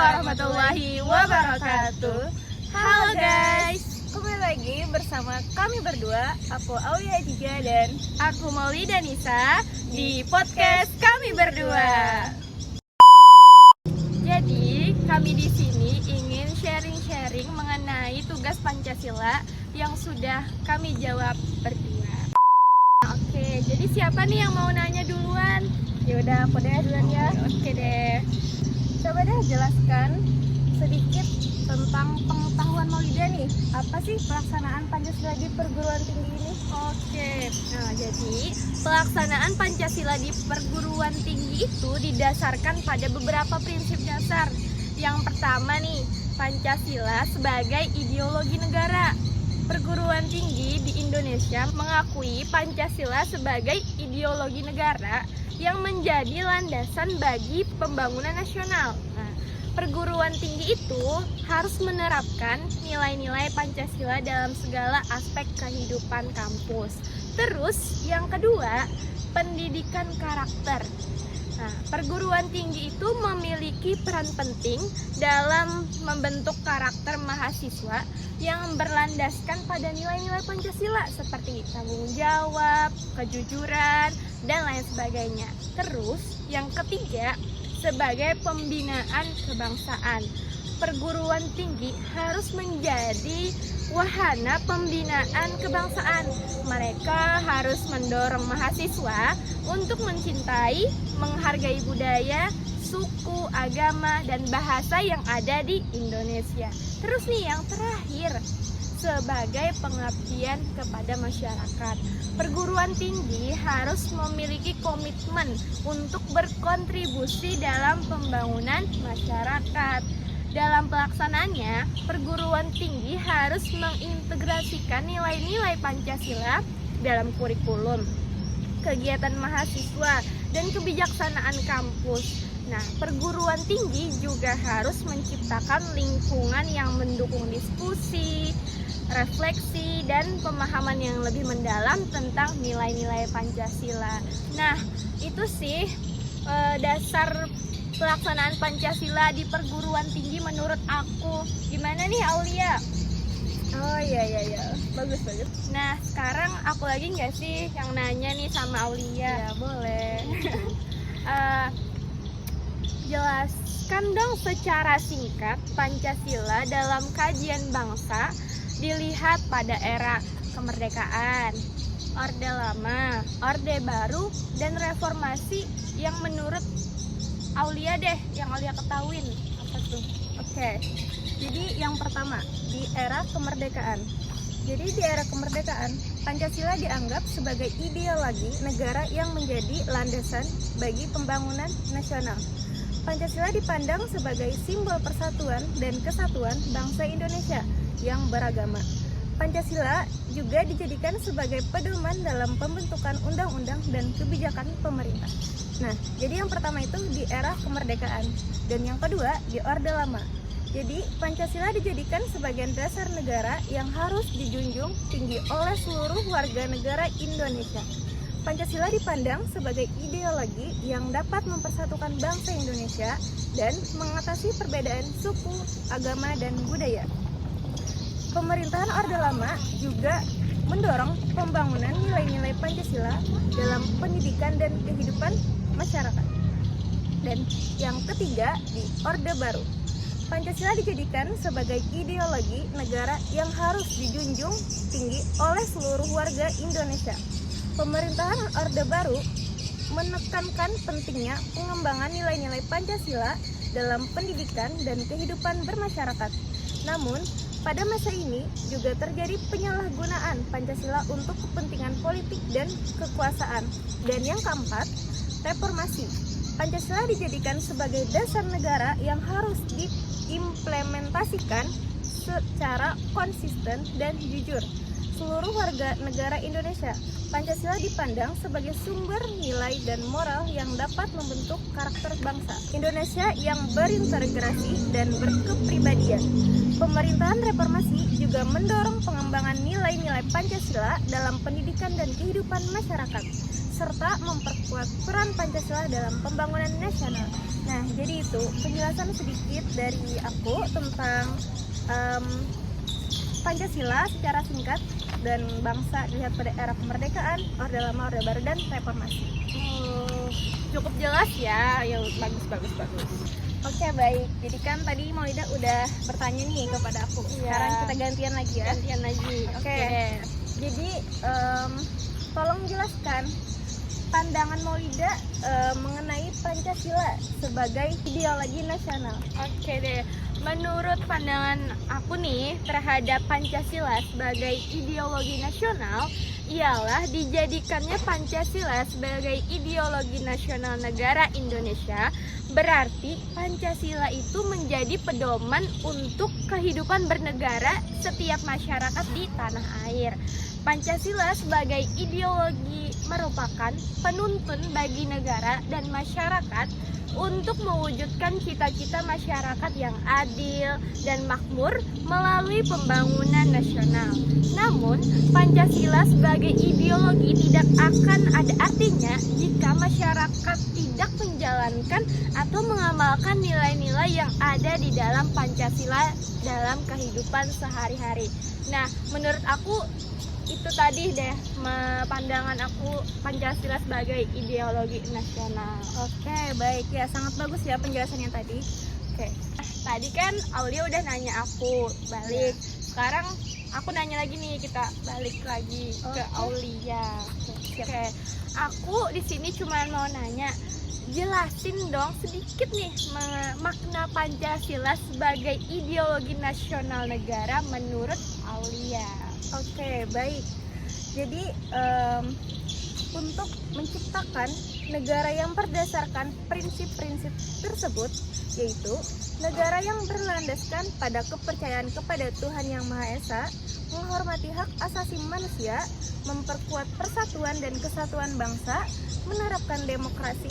warahmatullahi wabarakatuh. Halo guys, kembali lagi bersama kami berdua, aku Aulia Jija dan aku Maulida Nisa di podcast kami berdua. Jadi kami di sini ingin sharing-sharing mengenai tugas Pancasila yang sudah kami jawab berdua. Oke, jadi siapa nih yang mau nanya duluan? Yaudah aku deh duluan ya. Oke deh. Coba deh jelaskan sedikit tentang pengetahuan Maulida nih. Apa sih pelaksanaan Pancasila di perguruan tinggi ini? Oke, nah jadi pelaksanaan Pancasila di perguruan tinggi itu didasarkan pada beberapa prinsip dasar. Yang pertama nih, Pancasila sebagai ideologi negara. Perguruan tinggi di Indonesia mengakui Pancasila sebagai ideologi negara yang menjadi landasan bagi pembangunan nasional. Nah, perguruan tinggi itu harus menerapkan nilai-nilai Pancasila dalam segala aspek kehidupan kampus. Terus yang kedua, pendidikan karakter. Nah, perguruan tinggi itu memiliki peran penting dalam membentuk karakter mahasiswa yang berlandaskan pada nilai-nilai Pancasila seperti tanggung jawab, kejujuran, dan lain sebagainya. Terus yang ketiga, sebagai pembinaan kebangsaan. Perguruan tinggi harus menjadi wahana pembinaan kebangsaan. Mereka harus mendorong mahasiswa untuk mencintai, menghargai budaya, suku, agama, dan bahasa yang ada di Indonesia. Terus nih yang terakhir, sebagai pengabdian kepada masyarakat. Perguruan tinggi harus memiliki komitmen untuk berkontribusi dalam pembangunan masyarakat. Dalam pelaksanaannya, perguruan tinggi harus mengintegrasikan nilai-nilai Pancasila dalam kurikulum, kegiatan mahasiswa, dan kebijaksanaan kampus. Nah, perguruan tinggi juga harus menciptakan lingkungan yang mendukung diskusi, refleksi, dan pemahaman yang lebih mendalam tentang nilai-nilai Pancasila. Nah, itu sih dasar pelaksanaan Pancasila di perguruan tinggi menurut aku. Gimana nih Aulia? Oh iya, bagus. Nah, sekarang aku lagi nggak sih yang nanya nih sama Aulia? Ya boleh. Jelaskan dong secara singkat Pancasila dalam kajian bangsa dilihat pada era kemerdekaan, Orde Lama, Orde Baru, dan reformasi yang menurut Aulia deh, yang Aulia ketahuin. Apa tuh? Oke, jadi yang pertama, di era kemerdekaan. Jadi di era kemerdekaan, Pancasila dianggap sebagai ideologi negara yang menjadi landasan bagi pembangunan nasional. Pancasila dipandang sebagai simbol persatuan dan kesatuan bangsa Indonesia yang beragama. Pancasila juga dijadikan sebagai pedoman dalam pembentukan undang-undang dan kebijakan pemerintah. Nah, jadi yang pertama itu di era kemerdekaan, dan yang kedua di Orde Lama. Jadi Pancasila dijadikan sebagai dasar negara yang harus dijunjung tinggi oleh seluruh warga negara Indonesia. Pancasila dipandang sebagai ideologi yang dapat mempersatukan bangsa Indonesia dan mengatasi perbedaan suku, agama, dan budaya. Pemerintahan Orde Lama juga mendorong pembangunan nilai-nilai Pancasila dalam pendidikan dan kehidupan masyarakat. Dan yang ketiga di Orde Baru, Pancasila dijadikan sebagai ideologi negara yang harus dijunjung tinggi oleh seluruh warga Indonesia. Pemerintahan Orde Baru menekankan pentingnya pengembangan nilai-nilai Pancasila dalam pendidikan dan kehidupan bermasyarakat. Namun, pada masa ini juga terjadi penyalahgunaan Pancasila untuk kepentingan politik dan kekuasaan. Dan yang keempat, reformasi. Pancasila dijadikan sebagai dasar negara yang harus diimplementasikan secara konsisten dan jujur seluruh warga negara Indonesia. Pancasila dipandang sebagai sumber nilai dan moral yang dapat membentuk karakter bangsa Indonesia yang berintegrasi dan berkepribadian. Pemerintahan reformasi juga mendorong pengembangan nilai-nilai Pancasila dalam pendidikan dan kehidupan masyarakat, serta memperkuat peran Pancasila dalam pembangunan nasional. Nah, jadi itu penjelasan sedikit dari aku tentang Pancasila secara singkat dan bangsa dilihat pada era kemerdekaan, Orde Lama, Orde Baru, dan Reformasi. Cukup jelas ya, bagus. Oke, baik. Jadi kan tadi Maulida udah bertanya nih kepada aku. Iya. Sekarang kita gantian lagi ya. Gantian lagi. Oke. Jadi tolong jelaskan pandangan Maulida mengenai Pancasila sebagai ideologi nasional. Oke deh. Menurut pandangan aku nih terhadap Pancasila sebagai ideologi nasional ialah dijadikannya Pancasila sebagai ideologi nasional negara Indonesia, berarti Pancasila itu menjadi pedoman untuk kehidupan bernegara setiap masyarakat di tanah air. Pancasila sebagai ideologi merupakan penuntun bagi negara dan masyarakat untuk mewujudkan cita-cita masyarakat yang adil dan makmur melalui pembangunan nasional. Namun, Pancasila sebagai ideologi tidak akan ada artinya jika masyarakat tidak menjalankan atau mengamalkan nilai-nilai yang ada di dalam Pancasila dalam kehidupan sehari-hari. Nah, menurut aku itu tadi deh pandangan aku Pancasila sebagai ideologi nasional. Oke, baik ya, sangat bagus ya penjelasannya tadi. Oke. Tadi kan Aulia udah nanya aku balik. Sekarang aku nanya lagi nih, kita balik lagi ke Aulia. Oke. Aku di sini cuma mau nanya, jelasin dong sedikit nih makna Pancasila sebagai ideologi nasional negara menurut Aulia. Oke, baik. Jadi untuk menciptakan negara yang berdasarkan prinsip-prinsip tersebut, yaitu negara yang berlandaskan pada kepercayaan kepada Tuhan Yang Maha Esa, menghormati hak asasi manusia, memperkuat persatuan dan kesatuan bangsa, menerapkan demokrasi,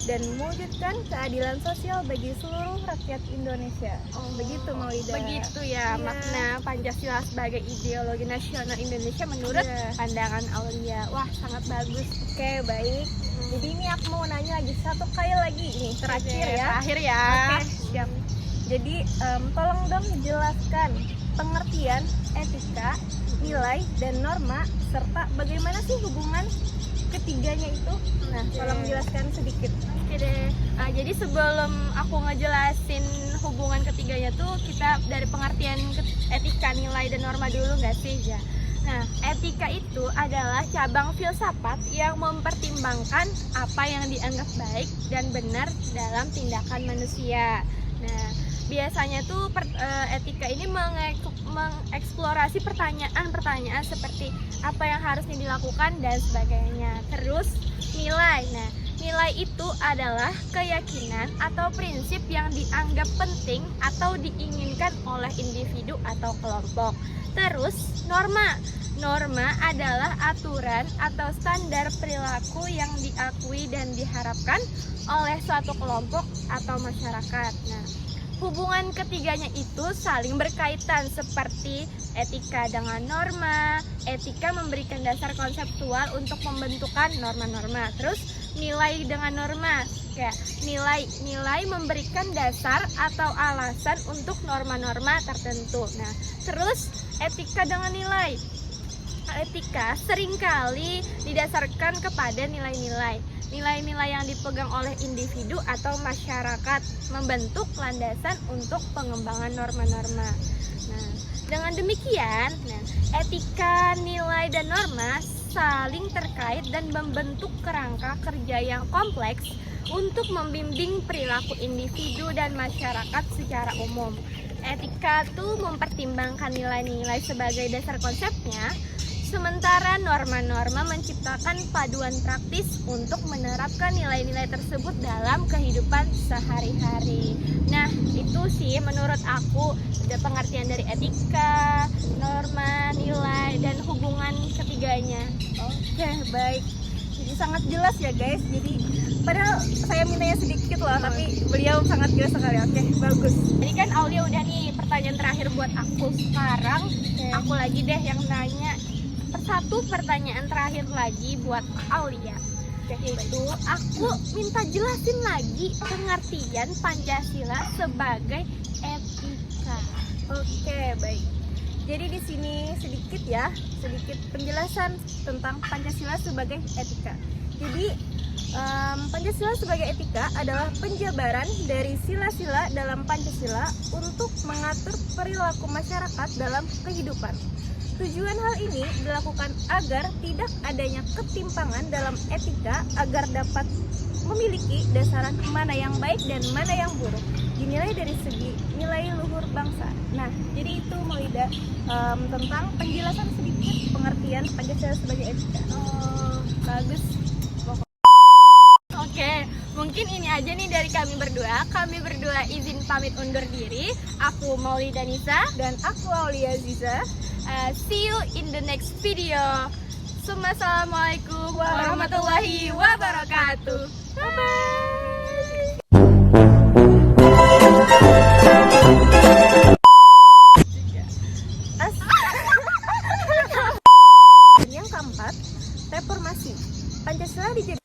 dan mewujudkan keadilan sosial bagi seluruh rakyat Indonesia. Begitu Maulida. Begitu ya, makna Pancasila sebagai ideologi nasional Indonesia menurut pandangan Aulia. Wah, sangat bagus. Oke, baik. Jadi ini aku mau nanya lagi satu kali lagi nih, terakhir ya. Terakhir ya. Oke, siap. Jadi tolong dong jelaskan pengertian etika, nilai, dan norma, serta bagaimana sih hubungan ketiganya itu. Nah, tolong jelaskan sedikit. Oke deh. Jadi sebelum aku ngejelasin hubungan ketiganya tuh, kita dari pengertian etika, nilai, dan norma dulu nggak sih ya? Nah, etika itu adalah cabang filsafat yang mempertimbangkan apa yang dianggap baik dan benar dalam tindakan manusia. Nah, biasanya tuh etika ini mengeksplorasi pertanyaan-pertanyaan seperti apa yang harusnya dilakukan dan sebagainya. Terus nilai. Nah, nilai itu adalah keyakinan atau prinsip yang dianggap penting atau diinginkan oleh individu atau kelompok. Terus norma. Norma adalah aturan atau standar perilaku yang diakui dan diharapkan oleh suatu kelompok atau masyarakat. Nah, hubungan ketiganya itu saling berkaitan seperti etika dengan norma. Etika memberikan dasar konseptual untuk pembentukan norma-norma. Terus nilai dengan norma, kayak nilai memberikan dasar atau alasan untuk norma-norma tertentu. Nah, terus etika dengan nilai. Etika seringkali didasarkan kepada nilai-nilai. Nilai-nilai yang dipegang oleh individu atau masyarakat membentuk landasan untuk pengembangan norma-norma. Nah, dengan demikian, etika, nilai, dan norma saling terkait dan membentuk kerangka kerja yang kompleks untuk membimbing perilaku individu dan masyarakat secara umum. Etika itu mempertimbangkan nilai-nilai sebagai dasar konsepnya, Sementara norma-norma menciptakan paduan praktis untuk menerapkan nilai-nilai tersebut dalam kehidupan sehari-hari. Nah, itu sih menurut aku ada pengertian dari etika, norma, nilai, dan hubungan ketiganya. Oke, baik. Jadi sangat jelas ya guys. Jadi padahal saya mintanya sedikit loh, tapi beliau sangat jelas sekali. Oke, bagus. Jadi kan Aulia udah nih, pertanyaan terakhir buat aku. Sekarang aku lagi deh yang nanya. Satu pertanyaan terakhir lagi buat Aulia. Yaitu aku minta jelasin lagi pengertian Pancasila sebagai etika. Oke, baik. Jadi di sini sedikit penjelasan tentang Pancasila sebagai etika. Jadi Pancasila sebagai etika adalah penjabaran dari sila-sila dalam Pancasila untuk mengatur perilaku masyarakat dalam kehidupan. Tujuan hal ini dilakukan agar tidak adanya ketimpangan dalam etika agar dapat memiliki dasaran mana yang baik dan mana yang buruk dinilai dari segi nilai luhur bangsa. Nah, jadi itu Maulida tentang penjelasan sedikit pengertian Pancasila sebagai etika. Bagus. Oke, mungkin ini aja nih dari kami berdua. Kami berdua izin pamit undur diri. Aku Maulida Nisa Dan aku Aulia Aziza. See you in the next video. Assalamualaikum warahmatullahi wabarakatuh. Bye bye. Yang keempat, reformasi. Pancasila dijadikan